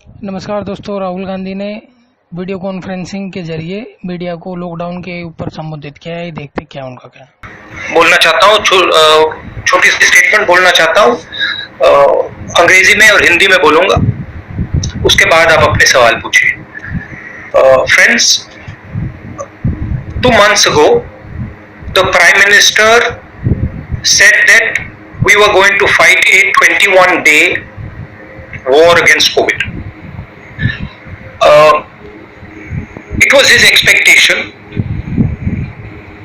नमस्कार दोस्तों, राहुल गांधी ने वीडियो कॉन्फ्रेंसिंग के जरिए मीडिया को लॉकडाउन के ऊपर संबोधित किया है। देखते क्या उनका क्या बोलना चाहता हूँ। छोटी सी स्टेटमेंट बोलना चाहता हूँ। अंग्रेजी में और हिंदी में बोलूंगा, उसके बाद आप अपने सवाल पूछिए। Friends, 2 months ago the Prime Minister said that we were going to fight a 21-day war against COVID. It was his expectation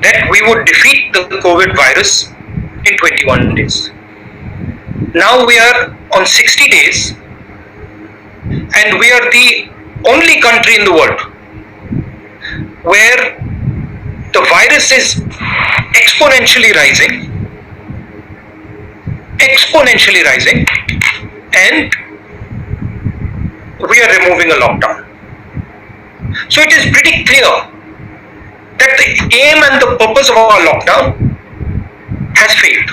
that we would defeat the COVID virus in 21 days. Now we are on 60 days and we are the only country in the world where the virus is exponentially rising, and we are removing a lockdown. So it is pretty clear that the aim and the purpose of our lockdown has failed.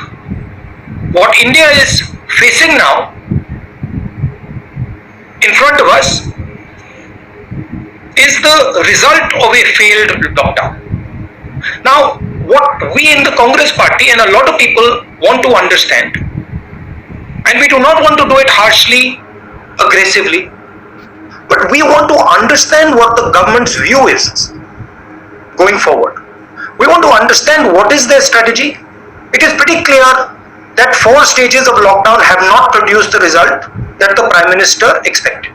What India is facing now in front of us is the result of a failed lockdown. Now, what we in the Congress party and a lot of people want to understand, and we do not want to do it harshly, aggressively, but we want to understand what the government's view is going forward. We want to understand what is their strategy. It is pretty clear that 4 stages of lockdown have not produced the result that the Prime Minister expected.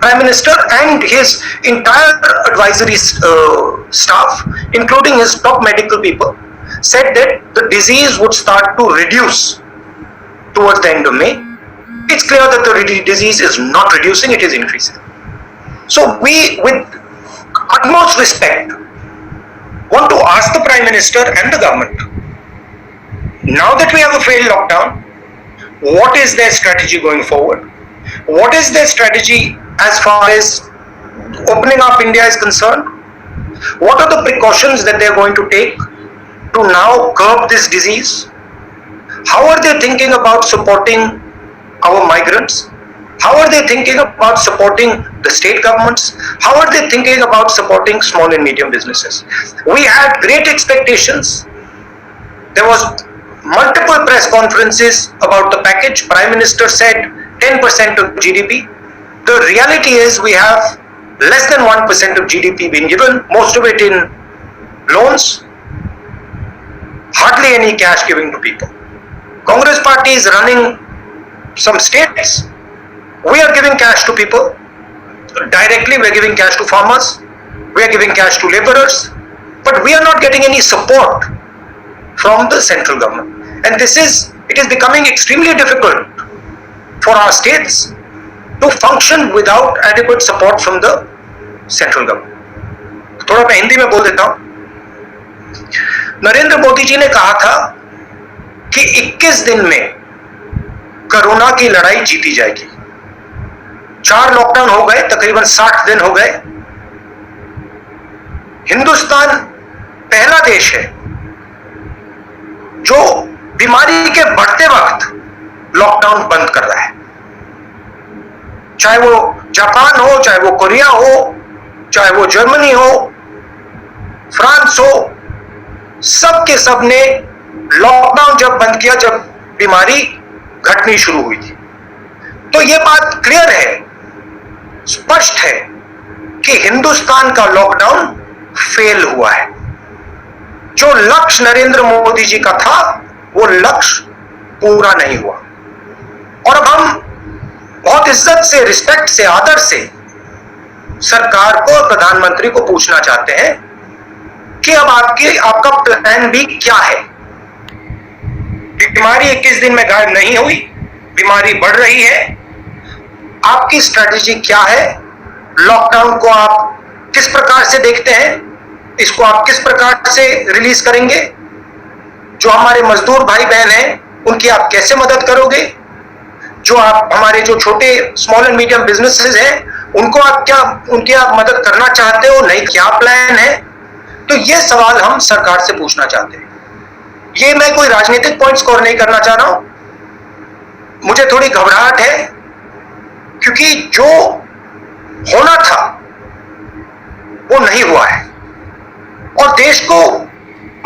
Prime Minister and his entire advisory staff, including his top medical people, said that the disease would start to reduce towards the end of May. It's clear that the disease is not reducing, it is increasing. So we, with utmost respect, want to ask the Prime Minister and the government, now that we have a failed lockdown, what is their strategy going forward? What is their strategy as far as opening up India is concerned? What are the precautions that they are going to take to now curb this disease? How are they thinking about supporting our migrants? How are they thinking about supporting the state governments? How are they thinking about supporting small and medium businesses? We had great expectations. There was multiple press conferences about the package. Prime Minister said 10% of GDP. The reality is we have less than 1% of GDP being given, most of it in loans, hardly any cash giving to people. Congress party is running some states. We are giving cash to people. Directly we are giving cash to farmers. We are giving cash to laborers. But we are not getting any support from the central government. And it is becoming extremely difficult for our states to function without adequate support from the central government. थोड़ा मैं हिंदी में बोल देता हूं। नरेंद्र मोदी जी ने कहा था कि 21 दिन में कोरोना की लड़ाई जीती जाएगी। 4 लॉकडाउन हो गए, तकरीबन 60 दिन हो गए। हिंदुस्तान पहला देश है जो बीमारी के बढ़ते वक्त लॉकडाउन बंद कर रहा है। चाहे वो जापान हो, चाहे वो कोरिया हो, चाहे वो जर्मनी हो, फ्रांस हो, सब के सब ने लॉकडाउन जब बंद किया, जब बीमारी घटनी शुरू हुई थी। तो यह बात क्लियर है, स्पष्ट है कि हिंदुस्तान का लॉकडाउन फेल हुआ है। जो लक्ष्य नरेंद्र मोदी जी का था वो लक्ष्य पूरा नहीं हुआ। और अब हम बहुत इज्जत से, रिस्पेक्ट से, आदर से सरकार को, प्रधानमंत्री को पूछना चाहते हैं कि अब आपका प्लान बी क्या है? बीमारी 21 दिन में गायब नहीं हुई, बीमारी बढ़ रही है। आपकी स्ट्रेटेजी क्या है? लॉकडाउन को आप किस प्रकार से देखते हैं? इसको आप किस प्रकार से रिलीज करेंगे? जो हमारे मजदूर भाई बहन हैं उनकी आप कैसे मदद करोगे? जो हमारे जो छोटे स्मॉल एंड मीडियम बिजनेसेस हैं उनको उनकी आप मदद करना चाहते हो? नहीं, क्या प्लान है? तो ये सवाल हम सरकार से पूछना चाहते हैं। ये मैं कोई राजनीतिक पॉइंट स्कोर नहीं करना चाह रहा हूं। मुझे थोड़ी घबराहट है क्योंकि जो होना था वो नहीं हुआ है, और देश को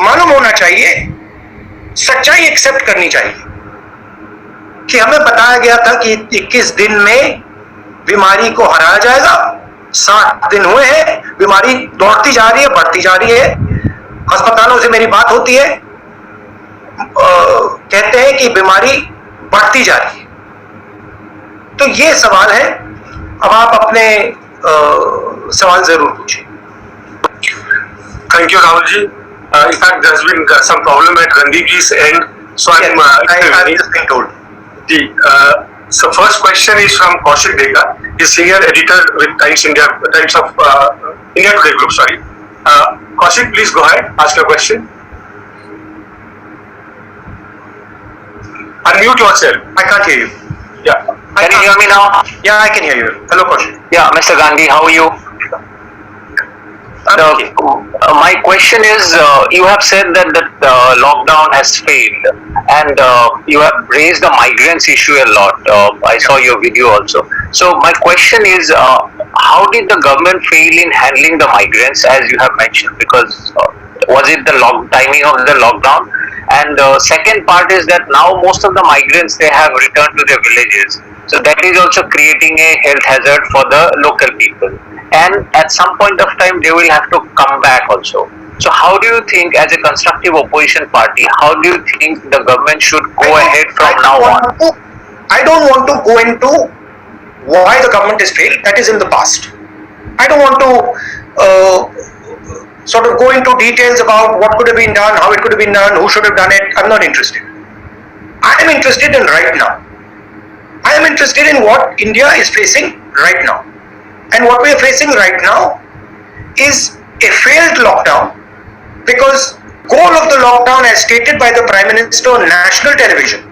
मालूम होना चाहिए, सच्चाई एक्सेप्ट करनी चाहिए कि हमें बताया गया था कि 21 दिन में बीमारी को हराया जाएगा। 60 दिन हुए हैं, बीमारी दौड़ती जा रही है, बढ़ती जा रही है। अस्पतालों से मेरी बात होती है, कहते हैं कि बीमारी बढ़ती जा रही है। तो ये सवाल है, अब आप अपने सवाल जरूर पूछिए। Thank you, Rahulji. In fact, there's been some problem at Randeepji's end, so I've just been told. So first question is from Kaushik Dekar, he's senior editor with Times of India Today Group. Sorry, Kaushik, please go ahead, ask your question. Unmute yourself. I can't hear you. Yeah. Can you hear me now? Yeah, I can hear you. Hello, Kaushik. Yeah, Mr. Gandhi, how are you? Okay. My question is, you have said that the lockdown has failed, and you have raised the migrants issue a lot. I saw your video also. So my question is, how did the government fail in handling the migrants, as you have mentioned? Because was it the timing of the lockdown? And the second part is that now most of the migrants, they have returned to their villages. So that is also creating a health hazard for the local people. And at some point of time, they will have to come back also. So how do you think, as a constructive opposition party, how do you think the government should go ahead from now on? I don't want to go into why the government has failed. That is in the past. I don't want to sort of go into details about what could have been done, how it could have been done, who should have done it. I'm not interested. I am interested in right now. I am interested in what India is facing right now. And what we are facing right now is a failed lockdown, because goal of the lockdown, as stated by the Prime Minister on national television,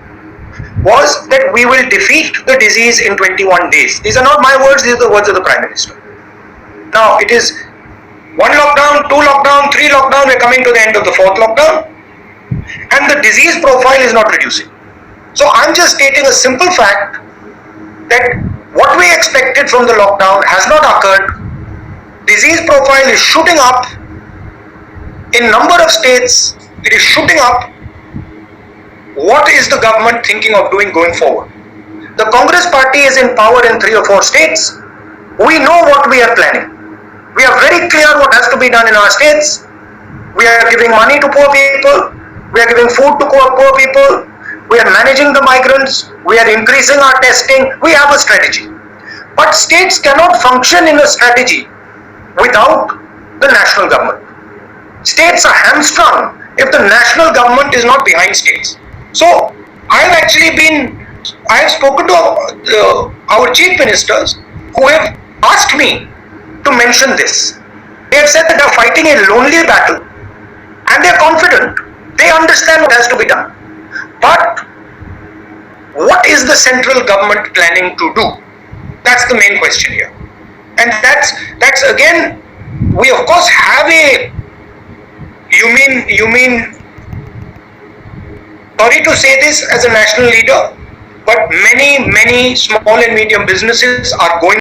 was that we will defeat the disease in 21 days. These are not my words, these are the words of the Prime Minister. Now it is 1 lockdown, 2 lockdown, 3 lockdown, we're coming to the end of the 4th lockdown, and the disease profile is not reducing. So I'm just stating a simple fact that what we expected from the lockdown has not occurred. Disease profile is shooting up. In number of states, it is shooting up. What is the government thinking of doing going forward? The Congress party is in power in 3 or 4 states. We know what we are planning. We are very clear what has to be done in our states. We are giving money to poor people. We are giving food to poor people. We are managing the migrants. We are increasing our testing. We have a strategy. But states cannot function in a strategy without the national government. States are hamstrung if the national government is not behind states. So I have spoken to our chief ministers who have asked me to mention this. They have said that they are fighting a lonely battle, and they are confident. They understand what has to be done. But what is the central government planning to do? That's the main question here. And that's again, we of course have a, you mean, sorry to say this as a national leader, but many small and medium businesses are going.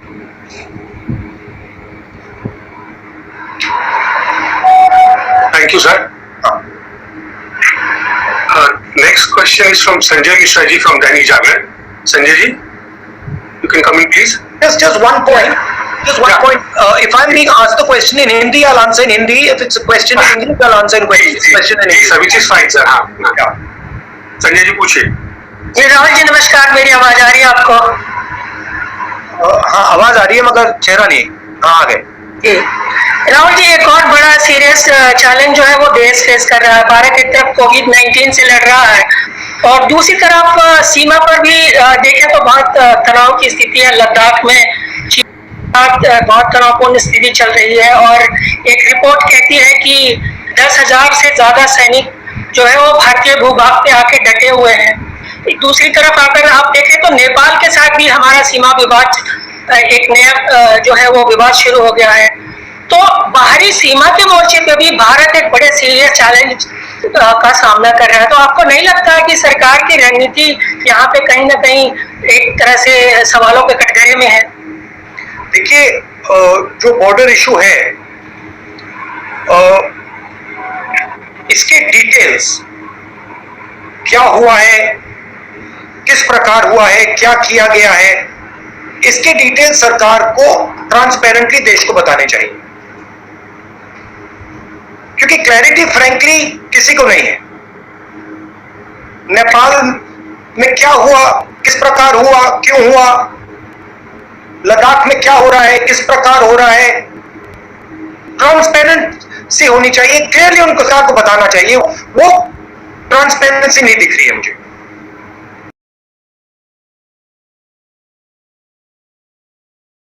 Thank you, sir. Next question is from Sanjay Mishra ji from Dainik Jagran. Sanjay ji, you can come in, please. Just one point. Point. If I'm being asked the question in Hindi, I'll answer in Hindi. If it's a question in English, I'll answer in question in English. Which is fine, sir. Yeah. Sanjay ji पूछिए। जी राहुल जी नमस्कार, मेरी आवाज आ रही है आपको? हाँ आवाज आ रही है मगर चेहरा नहीं। हाँ आ गए। राहुल जी, एक और बड़ा सीरियस चैलेंज जो है वो देश फेस कर रहा है। भारत एक तरफ कोविड-19 से लड़ रहा है और दूसरी तरफ सीमा पर भी देखें तो बहुत तनाव की स्थिति है। लद्दाख में बहुत तनावपूर्ण स्थिति चल रही है और एक रिपोर्ट कहती है कि 10,000 से ज्यादा सैनिक जो है वो भारतीय भूभाग पे आके डटे हुए हैं। दूसरी तरफ अगर आप देखें तो नेपाल के साथ भी हमारा सीमा विवाद एक नया जो है वो विवाद शुरू हो गया है। तो बाहरी सीमा के मोर्चे पे भी भारत एक बड़े सीरियस चैलेंज का सामना कर रहा है। तो आपको नहीं लगता कि सरकार की रणनीति यहाँ पे कहीं ना कहीं एक तरह से सवालों के कटघरे में है? देखिए, जो बॉर्डर इशू है, इसके डिटेल्स क्या हुआ है, किस प्रकार हुआ है, क्या किया गया है, इसके डिटेल्स सरकार को ट्रांसपेरेंटली देश को बताने चाहिए, क्योंकि क्लैरिटी फ्रैंकली किसी को नहीं है। नेपाल में क्या हुआ, किस प्रकार हुआ, क्यों हुआ, लद्दाख में क्या हो रहा है, किस प्रकार हो रहा है, ट्रांसपेरेंसी होनी चाहिए, क्लियरली उनको सरकार को बताना चाहिए। वो ट्रांसपेरेंसी नहीं दिख रही है मुझे।